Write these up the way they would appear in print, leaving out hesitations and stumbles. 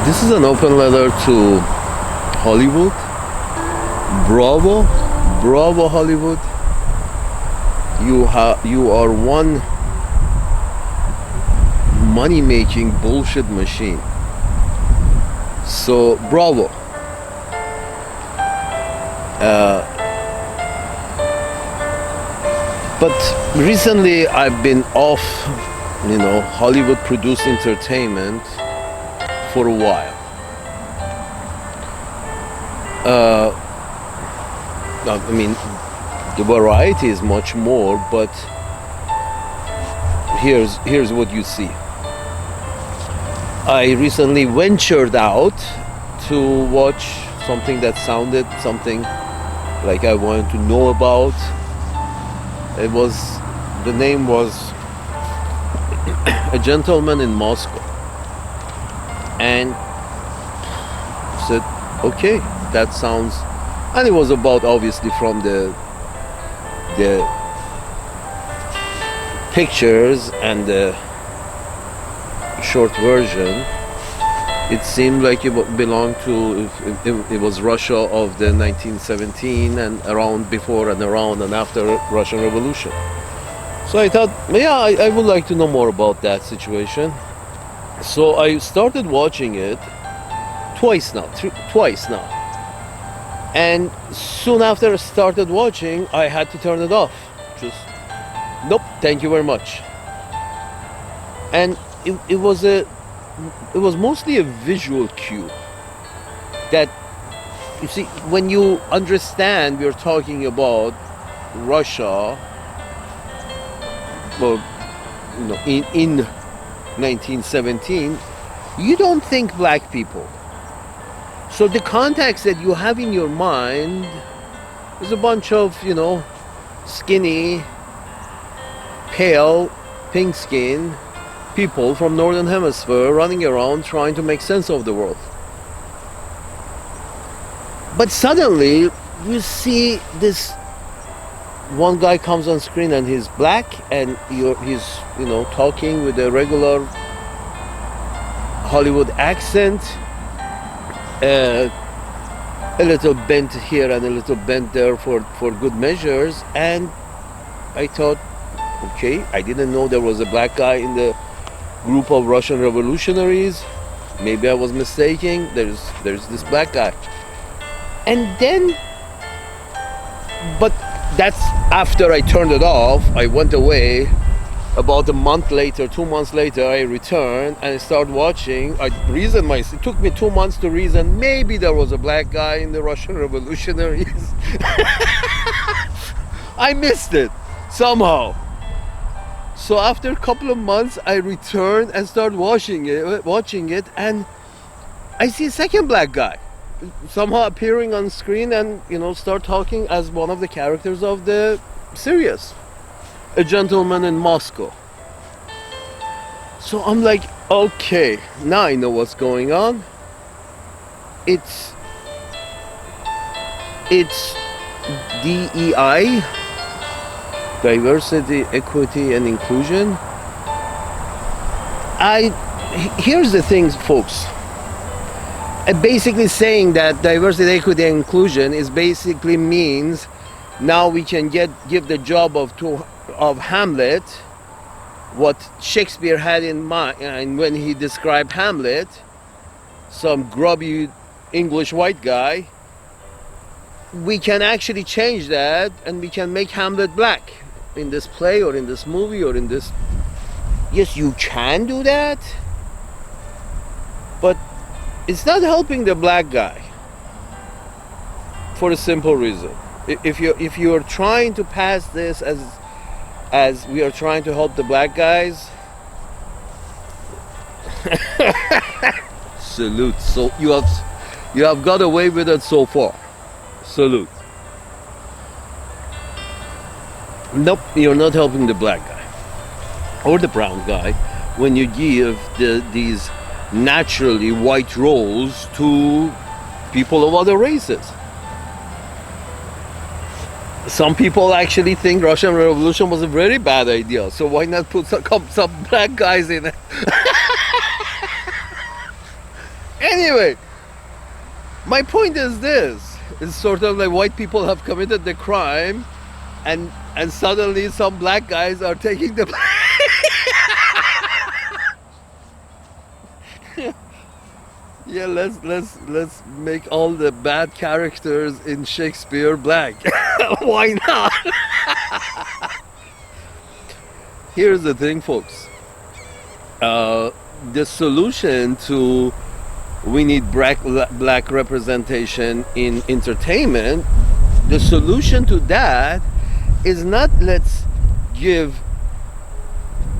This is an open letter to Hollywood. Bravo, bravo Hollywood. You are one money-making bullshit machine. So bravo. But recently I've been off, Hollywood produced entertainment for a while. The variety is much more, but here's what you see. I recently ventured out to watch something that sounded something like I wanted to know about. The name was A Gentleman in Moscow. And said, okay, that sounds, and it was about, obviously, from the pictures and the short version, it seemed like it belonged to, it was Russia of the 1917 and around before and around and after Russian Revolution. So I thought, yeah, I would like to know more about that situation. So I started watching it twice now. And soon after I started watching, I had to turn it off. Just, nope, thank you very much. And it was mostly a visual cue that, you see, when you understand we're talking about Russia, well, in 1917, you don't think black people. So the context that you have in your mind is a bunch of, skinny, pale, pink skin people from Northern Hemisphere running around trying to make sense of the world. But suddenly you see this one guy comes on screen and he's black and he's talking with a regular Hollywood accent, a little bent here and a little bent there for good measures. And I thought, okay, I didn't know there was a black guy in the group of Russian revolutionaries. Maybe I was mistaken. There's this black guy. And then, but that's after I turned it off. I went away. About a month later, 2 months later, I returned and I started watching. It took me 2 months to reason maybe there was a black guy in the Russian revolutionaries. I missed it somehow. So after a couple of months, I returned and started watching it, and I see a second black guy somehow appearing on screen and start talking as one of the characters of the series, A Gentleman in Moscow. So I'm like, okay, now I know what's going on. It's DEI, diversity, equity, and inclusion. Here's the thing, folks. Basically saying that diversity, equity, and inclusion is basically means now we can give the job of Hamlet what Shakespeare had in mind when he described Hamlet, some grubby English white guy. We can actually change that and we can make Hamlet black in this play or in this movie or in this. Yes, you can do that, but it's not helping the black guy for a simple reason. If you're trying to pass this as we are trying to help the black guys, salute. So you have got away with it so far. Salute. Nope, you're not helping the black guy or the brown guy when you give these naturally white roles to people of other races. Some people actually think Russian Revolution was a very bad idea, so why not put some black guys in it? Anyway, my point is this. It's sort of like white people have committed the crime, and suddenly some black guys are taking the yeah, let's make all the bad characters in Shakespeare black. Why not? Here's the thing, folks. The solution to we need black representation in entertainment, the solution to that is not let's give,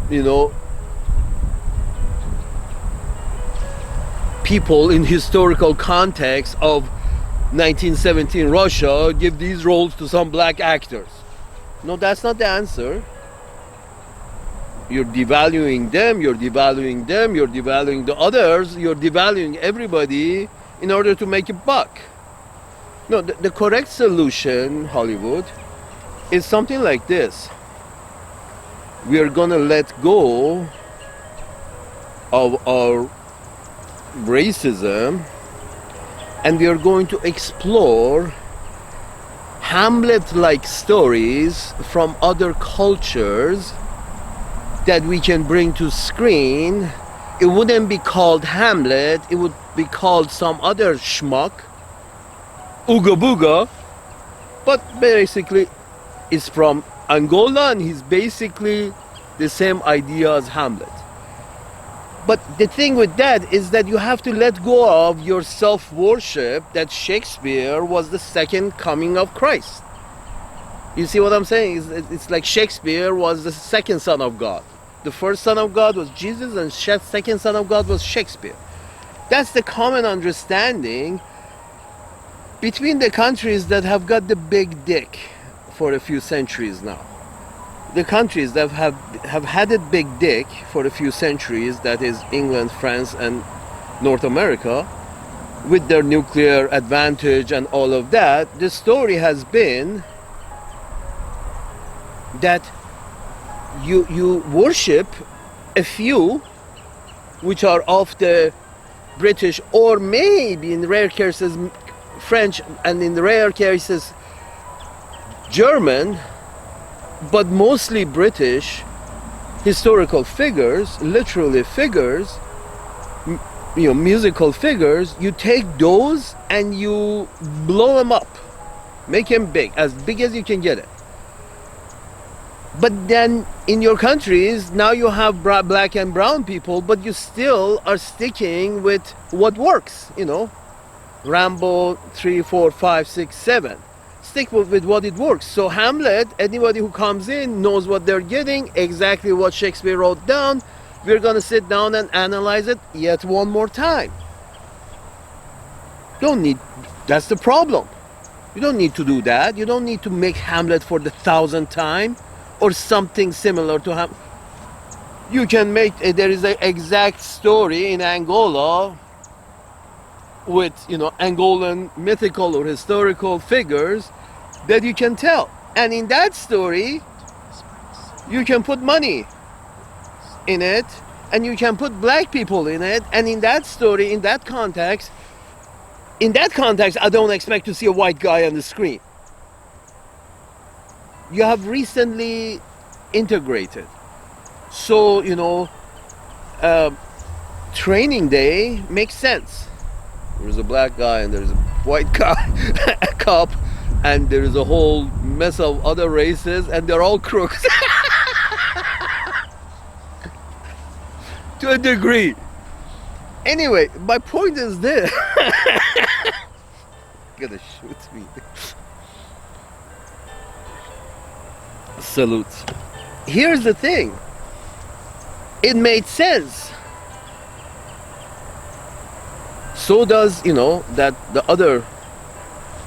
you know, people in historical context of 1917 Russia, give these roles to some black actors. No, that's not the answer. You're devaluing them, you're devaluing them, you're devaluing the others, you're devaluing everybody in order to make a buck. No, the correct solution, Hollywood, is something like this. We are gonna let go of our racism, and we are going to explore Hamlet-like stories from other cultures that we can bring to screen. It wouldn't be called Hamlet, it would be called some other schmuck, Ooga Booga, but basically it's from Angola and he's basically the same idea as Hamlet. But the thing with that is that you have to let go of your self-worship that Shakespeare was the second coming of Christ. You see what I'm saying? It's like Shakespeare was the second son of God. The first son of God was Jesus, and second son of God was Shakespeare. That's the common understanding between the countries that have got the big dick for a few centuries now. The countries that have had a big dick for a few centuries, that is England, France, and North America, with their nuclear advantage and all of that, the story has been that you worship a few which are of the British, or maybe in rare cases French, and in rare cases German, but mostly British historical figures, literally figures, musical figures. You take those and you blow them up, make them big as you can get it. But then in your countries, now you have black and brown people, but you still are sticking with what works, Rambo 3, 4, 5, 6, 7. Stick with what it works. So Hamlet, anybody who comes in knows what they're getting, exactly what Shakespeare wrote down. We're going to sit down and analyze it yet one more time. That's the problem. You don't need to do that. You don't need to make Hamlet for the 1,000th time or something similar to Hamlet. You can make, there is an exact story in Angola with, Angolan mythical or historical figures that you can tell. And in that story, you can put money in it, and you can put black people in it. And in that story, in that context, I don't expect to see a white guy on the screen. You have recently integrated. So, Training Day makes sense. There's a black guy and there's a white guy, a cop, and there's a whole mess of other races, and they're all crooks. To a degree. Anyway, my point is this. Gonna shoot me. Salute. Here's the thing. It made sense. So does, that the other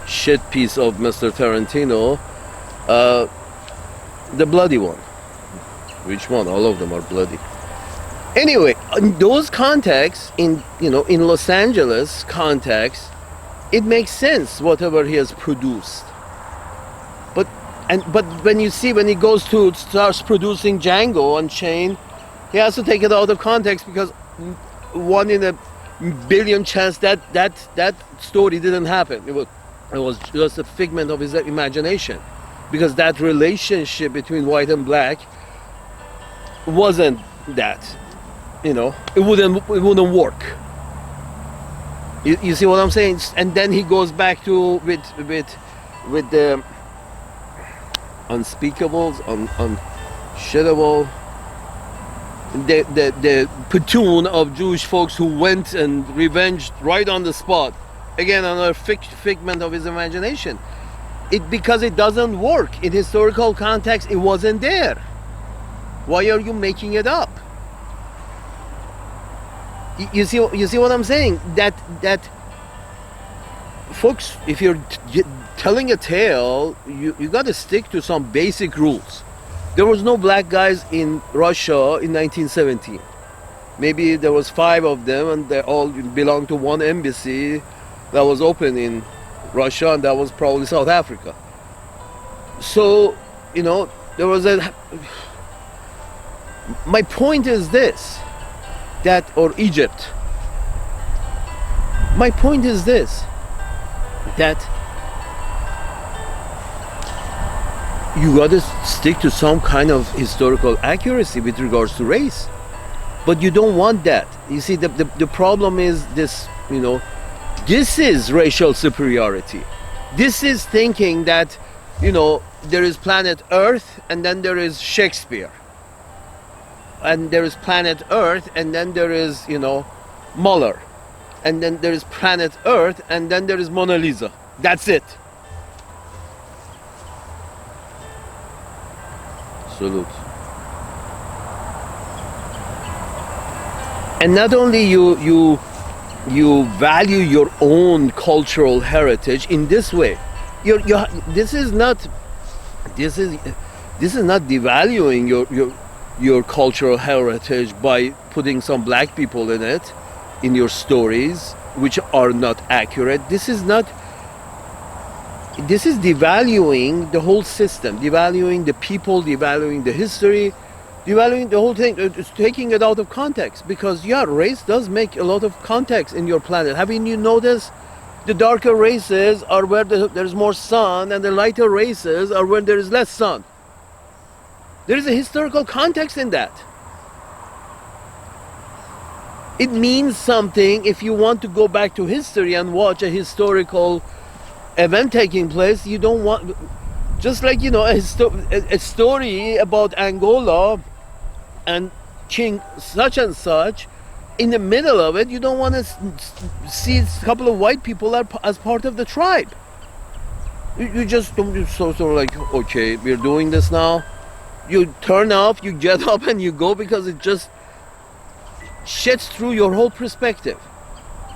shit piece of Mr. Tarantino, the bloody one. Which one? All of them are bloody. Anyway, in those contexts, in Los Angeles context, it makes sense whatever he has produced. But when he starts producing Django Unchained, he has to take it out of context, because one in a billion chance that story didn't happen. It was just a figment of his imagination, because that relationship between white and black wasn't that. It wouldn't work. You see what I'm saying? And then he goes back to with the unspeakables, unshittable, the platoon of Jewish folks who went and revenged right on the spot. Again, another figment of his imagination. Because it doesn't work in historical context. It wasn't there. Why are you making it up? You see what I'm saying? That folks, if you're telling a tale, you got to stick to some basic rules. There was no black guys in Russia in 1917. Maybe there was 5 of them, and they all belonged to one embassy that was open in Russia, and that was probably South Africa. So, there was my point is this, or Egypt. My point is this, that you got to stick to some kind of historical accuracy with regards to race. But you don't want that. You see, the problem is this, this is racial superiority. This is thinking that, there is planet Earth and then there is Shakespeare. And there is planet Earth and then there is, Mahler. And then there is planet Earth and then there is Mona Lisa. That's it. Salute. And not only you value your own cultural heritage in this way. This is not devaluing your cultural heritage by putting some black people in it, in your stories, which are not accurate. This is devaluing the whole system, devaluing the people, devaluing the history, devaluing the whole thing. It's taking it out of context, because race does make a lot of context in your planet. Haven't you noticed? The darker races are where there's more sun, and the lighter races are where there is less sun. There is a historical context in that. It means something. If you want to go back to history and watch a historical event taking place, you don't want, just like a story about Angola and King such and such. In the middle of it, you don't want to see a couple of white people as part of the tribe. You just don't, sort of like, okay, we're doing this now. You turn off, you get up and you go, because it just sheds through your whole perspective.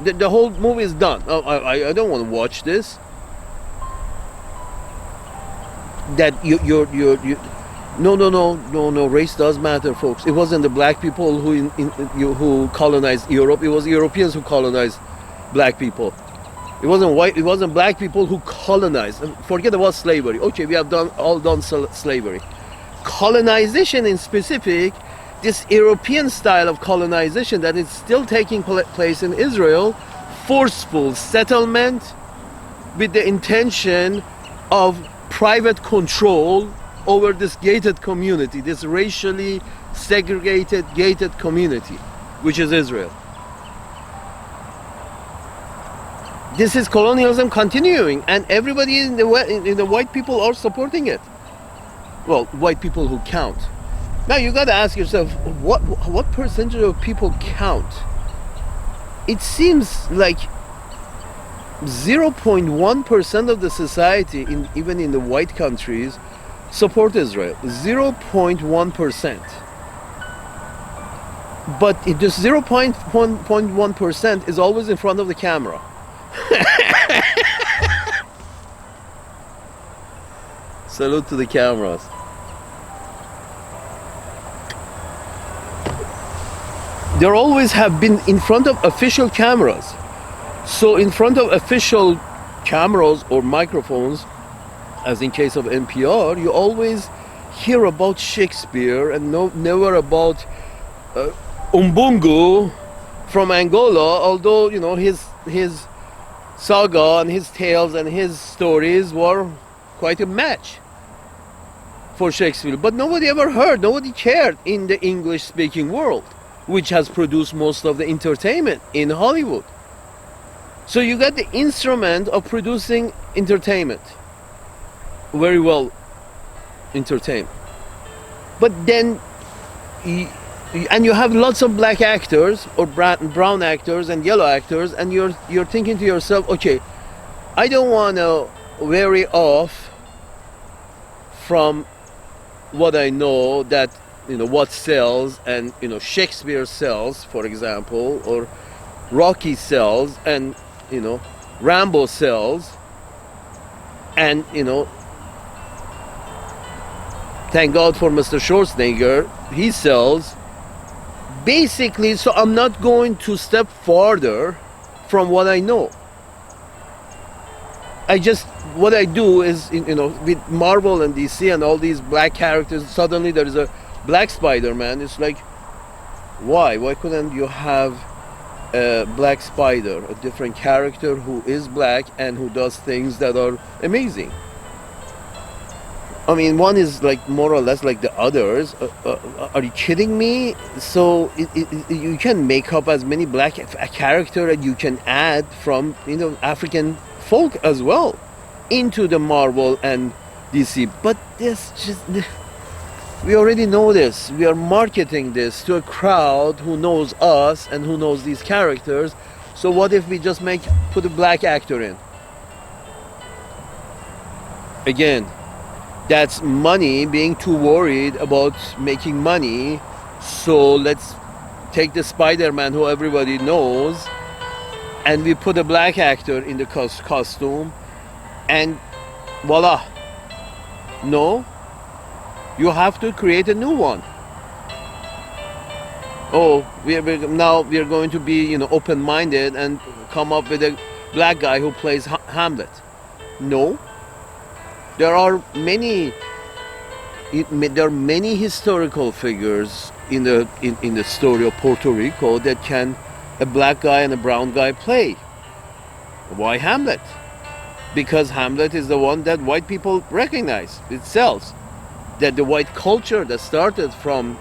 The whole movie is done. Oh, I don't want to watch this. That no, race does matter, folks. It wasn't the black people who colonized Europe. It was Europeans who colonized black people. It wasn't black people who colonized. Forget about slavery. Okay, we have all done slavery. Colonization in specific, this European style of colonization that is still taking place in Israel, forceful settlement with the intention of private control over this gated community, this racially segregated, gated community, which is Israel. This is colonialism continuing, and everybody in the white people are supporting it. Well, white people who count. Now you got to ask yourself, what percentage of people count? It seems like 0.1% of the society, even in the white countries, support Israel. 0.1%. But this 0.1% is always in front of the camera. Salute to the cameras. There always have been in front of official cameras. So in front of official cameras or microphones, as in case of NPR, you always hear about Shakespeare and never about Umbungu from Angola, although his saga and his tales and his stories were quite a match for Shakespeare. But nobody ever heard, nobody cared in the English speaking world, which has produced most of the entertainment in Hollywood. So you got the instrument of producing entertainment, very well entertained. But then, and you have lots of black actors or brown actors and yellow actors, and you're thinking to yourself, okay, I don't want to vary off from what I know that what sells, and Shakespeare sells, for example, or Rocky sells, and Rambo sells, and thank God for Mr. Schwarzenegger, he sells. Basically, so I'm not going to step farther from what I know. What I do is, with Marvel and DC and all these black characters, suddenly there is a black Spider-Man. It's like, why? Why couldn't you have a black spider, a different character who is black and who does things that are amazing? I mean, one is like more or less like the others. Are you kidding me? So you can make up as many black character as you can add from African folk as well into the Marvel and DC. But we already know this. We are marketing this to a crowd who knows us and who knows these characters. So what if we just put a black actor in? Again, that's money, being too worried about making money. So let's take the Spider-Man who everybody knows, and we put a black actor in the costume, and voila. No, you have to create a new one. Oh, now we are going to be open-minded and come up with a black guy who plays Hamlet. No. There are many historical figures in the story of Puerto Rico that can a black guy and a brown guy play. Why Hamlet? Because Hamlet is the one that white people recognize. It sells. That the white culture that started from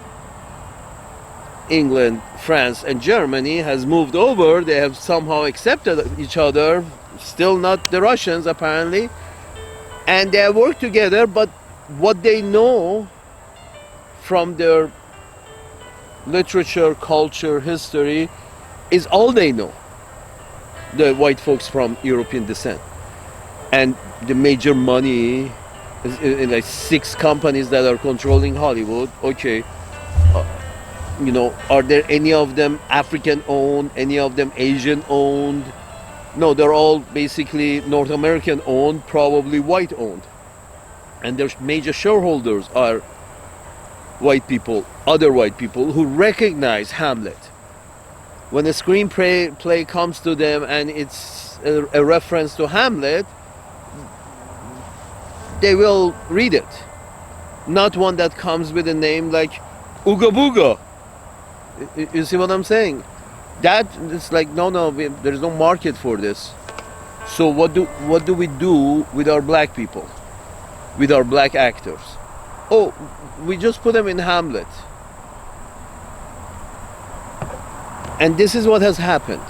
England, France, and Germany has moved over. They have somehow accepted each other. Still not the Russians, apparently. And they work together, but what they know from their literature, culture, history is all they know. The white folks from European descent. And the major money is in like 6 companies that are controlling Hollywood. Okay, are there any of them African owned, any of them Asian owned? No, they're all basically North American owned, probably white owned. And their major shareholders are white people, other white people who recognize Hamlet. When a screenplay comes to them and it's a reference to Hamlet, they will read it. Not one that comes with a name like Ooga Booga. You see what I'm saying? That it's like no, there is no market for this. So what do we do with our black people, with our black actors? Oh, we just put them in Hamlet. And this is what has happened.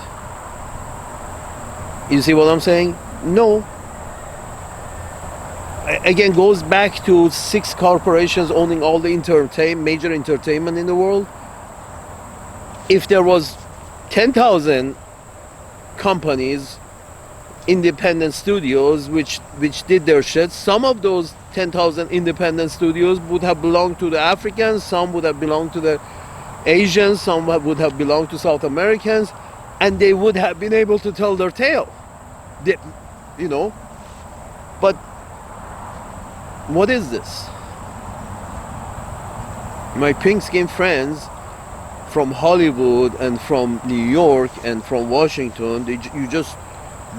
You see what I'm saying? No. Again, goes back to 6 corporations owning all the major entertainment in the world. If there was 10,000 companies, independent studios, which did their shit, some of those 10,000 independent studios would have belonged to the Africans, some would have belonged to the Asians, some would have belonged to South Americans, and they would have been able to tell their tale. But what is this? My pink-skinned friends from Hollywood and from New York and from Washington, you just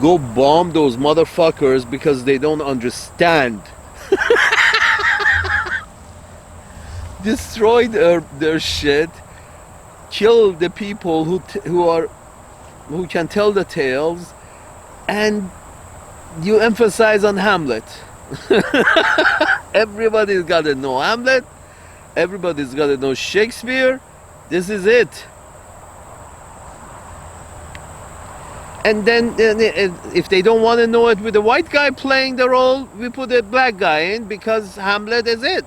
go bomb those motherfuckers because they don't understand. Destroy their shit kill the people who can tell the tales, and you emphasize on Hamlet. Everybody's got to know Hamlet. Everybody's got to know Shakespeare. This is it. And then if they don't want to know it with a white guy playing the role, we put a black guy in because Hamlet is it.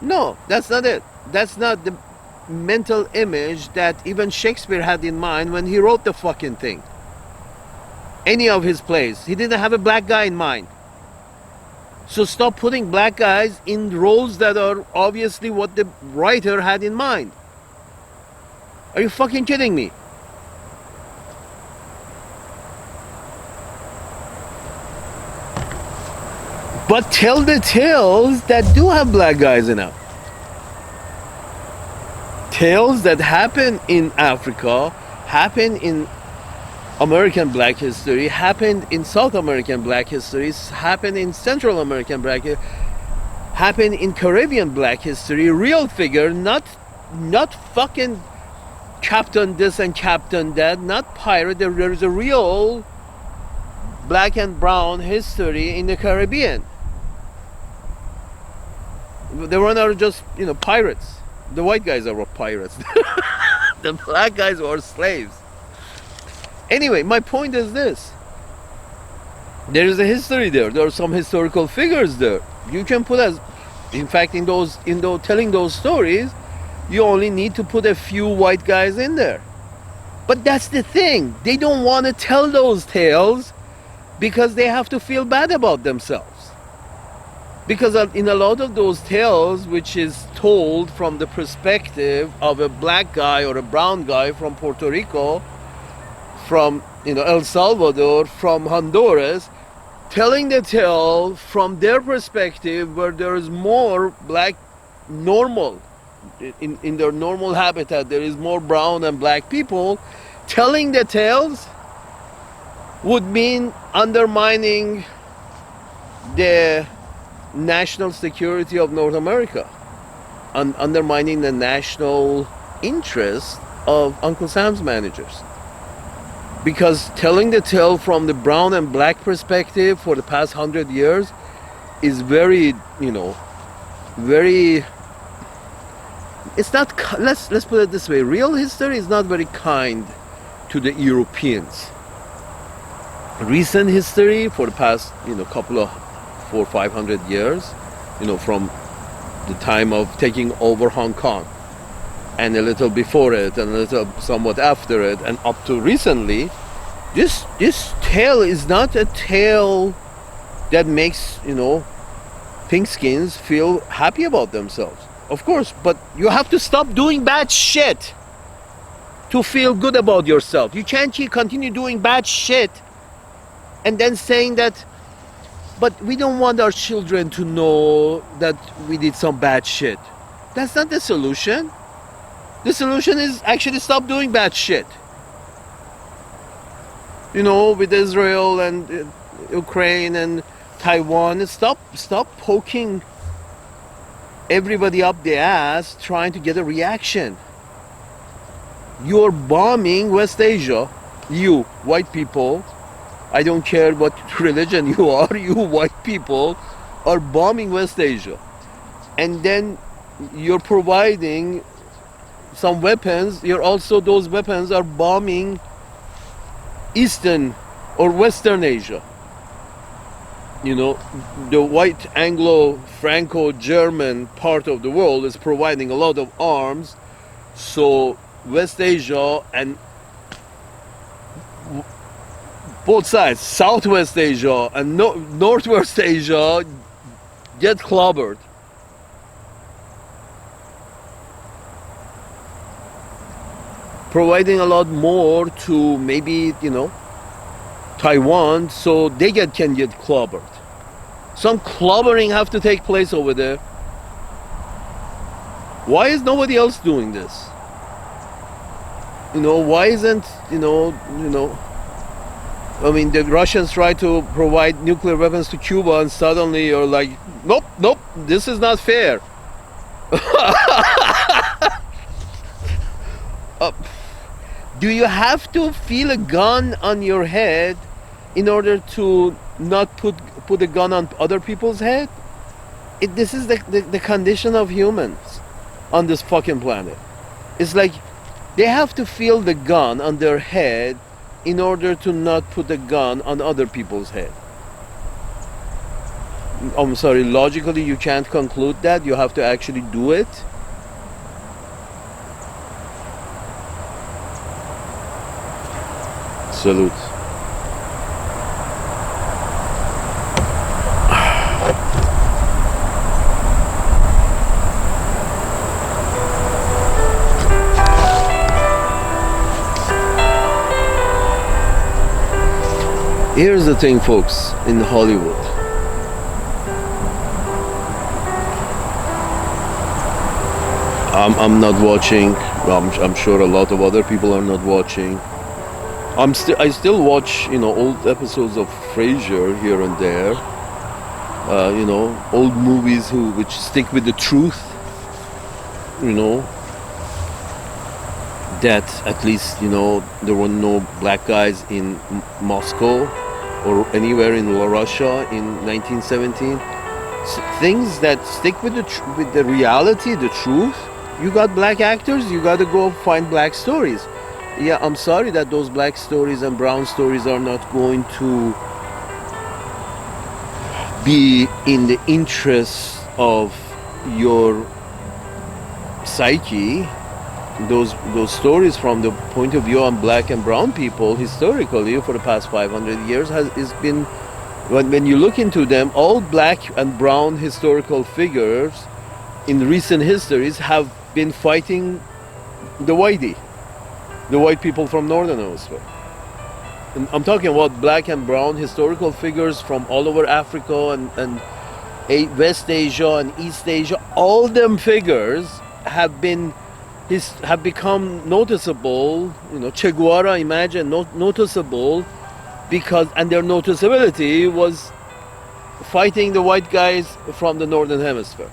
No, that's not it. That's not the mental image that even Shakespeare had in mind when he wrote the fucking thing. Any of his plays. He didn't have a black guy in mind. So stop putting black guys in roles that are obviously what the writer had in mind. Are you fucking kidding me? But tell the tales that do have black guys in them. Tales that happen in Africa, happen in American black history, happened in South American black history, happened in Central American black history, happened in Caribbean black history. Real figure, not fucking captain this and captain that, not pirate. There is a real black and brown history in the Caribbean. They were not just, pirates. The white guys are pirates. The black guys were slaves. Anyway, my point is this. There is a history there. There are some historical figures there. You can put in fact, in those telling those stories, you only need to put a few white guys in there. But that's the thing. They don't want to tell those tales because they have to feel bad about themselves. Because in a lot of those tales, which is told from the perspective of a black guy or a brown guy from Puerto Rico, from El Salvador, from Honduras, telling the tale from their perspective where there is more black normal, in their normal habitat, there is more brown and black people, telling the tales would mean undermining the national security of North America, and undermining the national interest of Uncle Sam's managers. Because telling the tale from the brown and black perspective for the past 100 years is very, very, it's not, let's put it this way, real history is not very kind to the Europeans. Recent history for the past, couple of 400-500 years, from the time of taking over Hong Kong, and a little before it, and a little somewhat after it, and up to recently, this tale is not a tale that makes, pink skins feel happy about themselves. Of course, but you have to stop doing bad shit to feel good about yourself. You can't continue doing bad shit and then saying that, but we don't want our children to know that we did some bad shit. That's not the solution. The solution is actually stop doing bad shit. With Israel and Ukraine and Taiwan, stop poking everybody up the ass trying to get a reaction. You're bombing West Asia. You, white people, I don't care what religion you are, you white people are bombing West Asia. And then you're providing some weapons. Those weapons are bombing Eastern or Western Asia. The white Anglo-Franco-German part of the world is providing a lot of arms. So West Asia and both sides, Southwest Asia and Northwest Asia, get clobbered. Providing a lot more to maybe, Taiwan, so they can get clobbered. Some clobbering have to take place over there. Why is nobody else doing this? Why isn't, the Russians try to provide nuclear weapons to Cuba and suddenly you're like, nope, this is not fair. uh, do you have to feel a gun on your head in order to not put a gun on other people's head? This is the condition of humans on this fucking planet. It's like they have to feel the gun on their head in order to not put the gun on other people's head. I'm sorry, logically you can't conclude that. You have to actually do it. Salute. Here's the thing, folks, in Hollywood. I'm not watching. I'm sure a lot of other people are not watching. I still watch, old episodes of Frasier here and there. Old movies which stick with the truth. That at least there were no black guys in Moscow or anywhere in Russia in 1917. Things that stick with the reality, the truth. You got black actors, you got to go find black stories. Yeah, I'm sorry that those black stories and brown stories are not going to be in the interest of your psyche. Those stories from the point of view on black and brown people historically for the past 500 years has been, when you look into them, all black and brown historical figures in recent histories have been fighting the white people from Northern Hemisphere. And I'm talking about black and brown historical figures from all over Africa and West Asia and East Asia. All them figures have become noticeable. Che Guevara, imagine, noticeable because, and their noticeability was fighting the white guys from the Northern Hemisphere.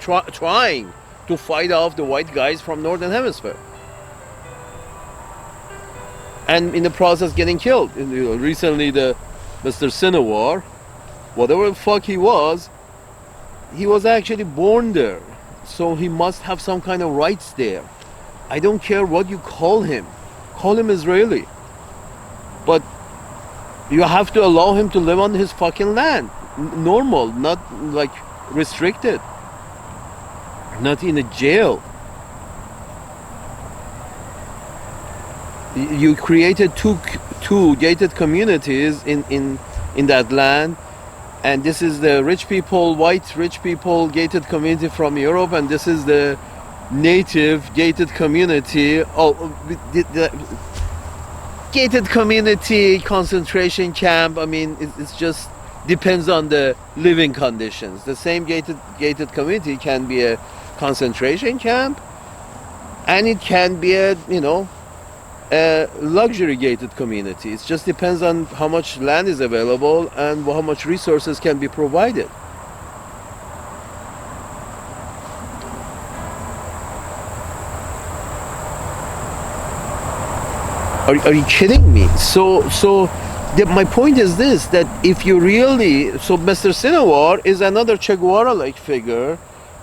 Trying to fight off the white guys from Northern Hemisphere. And in the process getting killed. Recently the Mr. Sinawar, whatever the fuck he was actually born there. So he must have some kind of rights there. I don't care what you call him. Call him Israeli. But you have to allow him to live on his fucking land. Normal, not like restricted. Not in a jail. You created two gated communities in that land, and this is the rich people, white rich people gated community from Europe, and this is the native gated community. The gated community concentration camp. I mean, it's just depends on the living conditions. The same gated community can be a concentration camp, and it can be a luxury gated community. It just depends on how much land is available and how much resources can be provided. Are you kidding me? My point is this, that if you really, Mr. Sinawar is another Che Guevara-like figure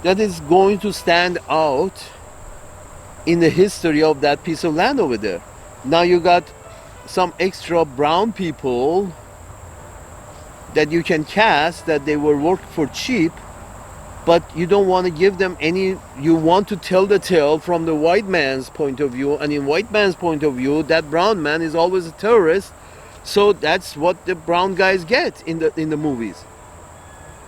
that is going to stand out in the history of that piece of land over there. Now you got some extra brown people that you can cast that they will work for cheap, but you don't want to give them any. You want to tell the tale from the white man's point of view, and in white man's point of view, that brown man is always a terrorist. So that's what the brown guys get in the movies,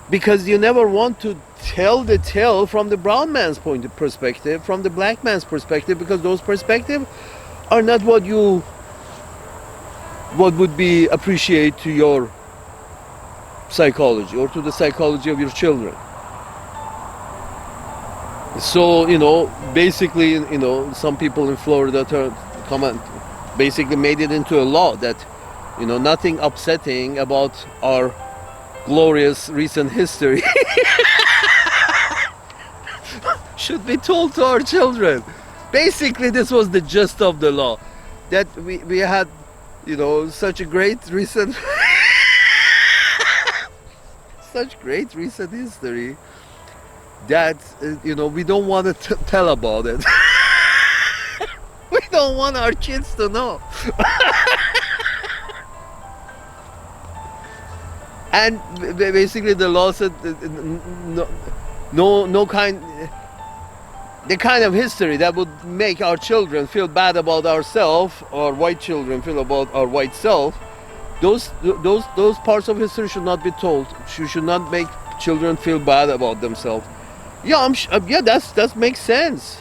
because you never want to tell the tale from the brown man's perspective, from the black man's perspective, because those perspectives are not what would be appreciate to your psychology or to the psychology of your children. So basically, some people in Florida basically made it into a law that nothing upsetting about our glorious recent history should be told to our children. Basically, this was the gist of the law. That we had, such a great recent, such great recent history that, we don't want to tell about it. We don't want our kids to know. And basically, the law said no kind, the kind of history that would make our children feel bad about ourselves, or white children feel about our white self. Those parts of history should not be told. You should not make children feel bad about themselves. Yeah, yeah, that makes sense.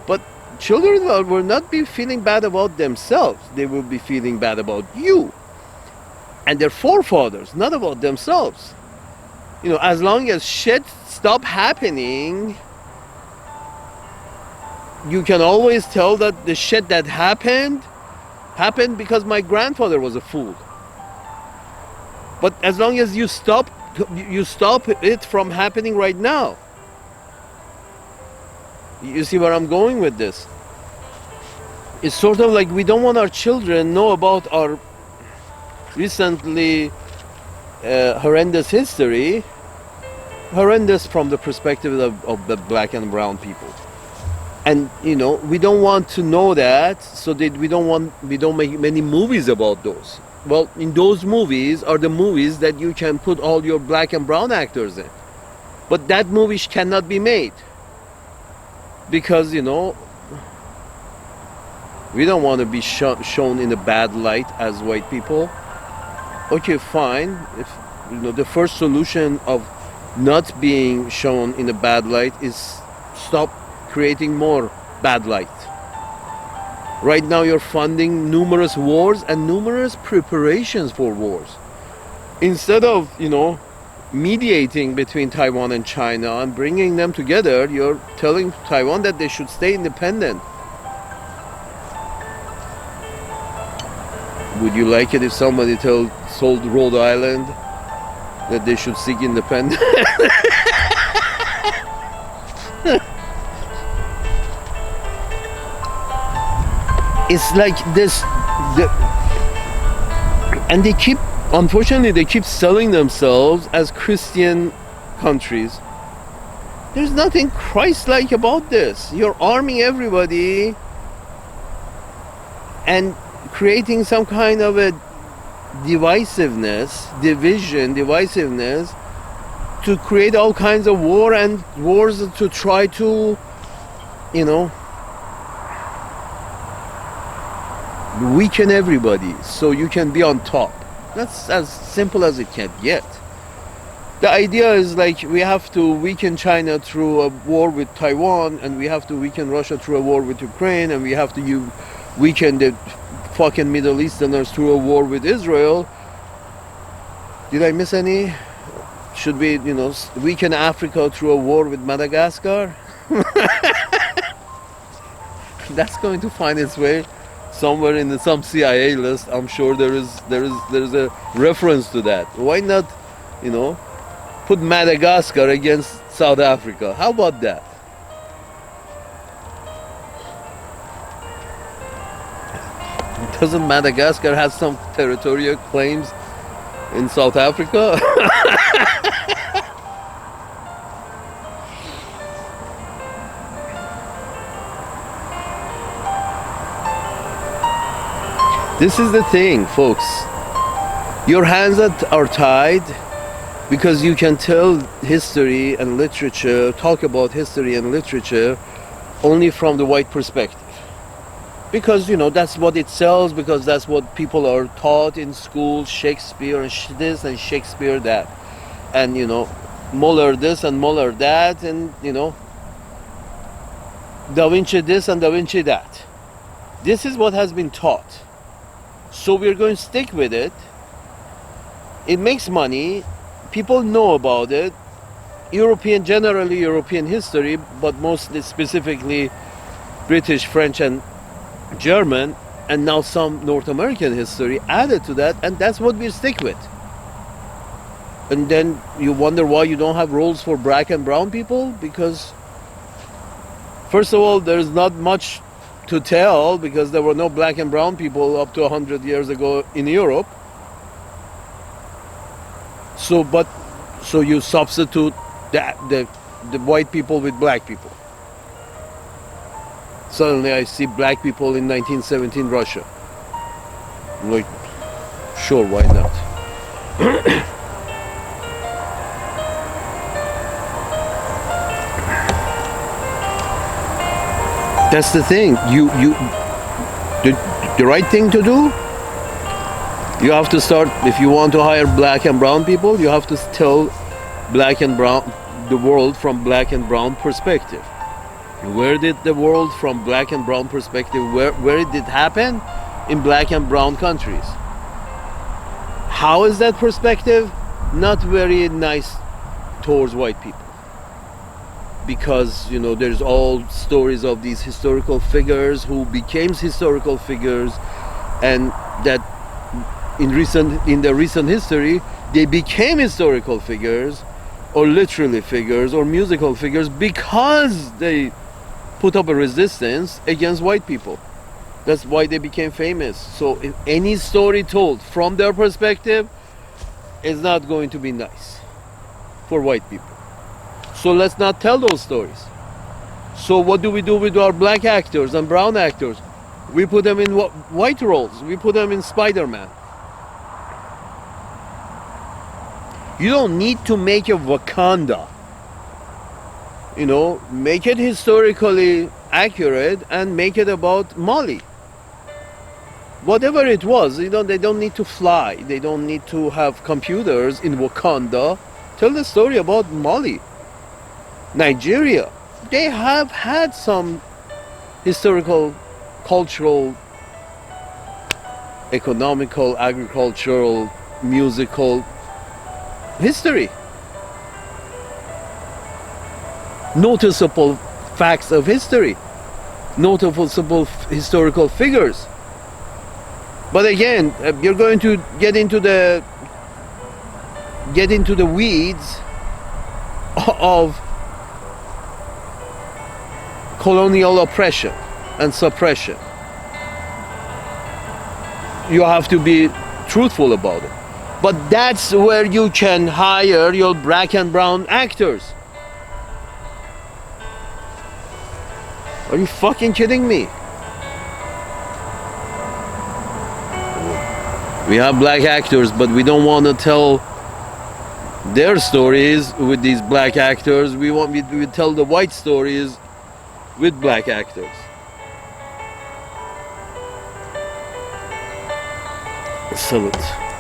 But children will not be feeling bad about themselves. They will be feeling bad about you and their forefathers, not about themselves. As long as shit stop happening, you can always tell that the shit that happened because my grandfather was a fool. But as long as you stop it from happening right now. You see where I'm going with this? It's sort of like we don't want our children know about our recently horrendous history, horrendous from the perspective of the black and brown people. And we don't want to know that, so that we don't make many movies about those. Well, in those movies are the movies that you can put all your black and brown actors in. But that movie cannot be made. Because, we don't want to be shown in a bad light as white people. Okay, fine. If the first solution of not being shown in a bad light is stop creating more bad light. Right now you're funding numerous wars and numerous preparations for wars. Instead of, mediating between Taiwan and China and bringing them together, you're telling Taiwan that they should stay independent. Would you like it if somebody told Rhode Island that they should seek independence? It's like this, and unfortunately, they keep selling themselves as Christian countries. There's nothing Christ-like about this. You're arming everybody and creating some kind of a divisiveness to create all kinds of wars to try to, weaken everybody so you can be on top. That's as simple as it can get. The idea is like we have to weaken China through a war with Taiwan, and we have to weaken Russia through a war with Ukraine, and we have to weaken the fucking Middle Easterners through a war with Israel. Did I miss any? Should we, weaken Africa through a war with Madagascar? That's going to find its way somewhere in some CIA list. I'm sure there is a reference to that. Why not, put Madagascar against South Africa? How about that? Doesn't Madagascar have some territorial claims in South Africa? This is the thing, folks. Your hands are tied because you can tell history and literature, talk about history and literature only from the white perspective. Because, that's what it sells, because that's what people are taught in school, Shakespeare and this and Shakespeare that. And, Muller this and Muller that, and, Da Vinci this and Da Vinci that. This is what has been taught. So we're going to stick with it. It makes money. People know about it. Generally European history, but mostly specifically British, French, and German, and now some North American history added to that, and that's what we stick with. And then you wonder why you don't have roles for black and brown people, because First of all, there's not much to tell because there were no black and brown people up to 100 years ago in Europe. So you substitute the white people with black people. Suddenly I see black people in 1917 Russia. I'm like, sure, why not? That's the thing. The right thing to do. You have to start. If you want to hire black and brown people, you have to tell black and brown the world from black and brown perspective. Where did the world from black and brown perspective? Where did it happen? In black and brown countries. How is that perspective? Not very nice towards white people. Because there's all stories of these historical figures who became historical figures, and that in the recent history they became historical figures, or literally figures, or musical figures, because they put up a resistance against white people. That's why they became famous. So if any story told from their perspective is not going to be nice for white people. So let's not tell those stories. So what do we do with our black actors and brown actors? We put them in white roles. We put them in Spider-Man. You don't need to make a Wakanda. Make it historically accurate and make it about Mali. Whatever it was, they don't need to fly. They don't need to have computers in Wakanda. Tell the story about Mali. Nigeria, they have had some historical, cultural, economical, agricultural, musical history. Noticeable facts of history. Noticeable historical figures. But again, you're going to get into the weeds of colonial oppression and suppression. You have to be truthful about it. But that's where you can hire your black and brown actors. Are you fucking kidding me? We have black actors, but we don't want to tell their stories with these black actors. We tell the white stories with black actors. Salute.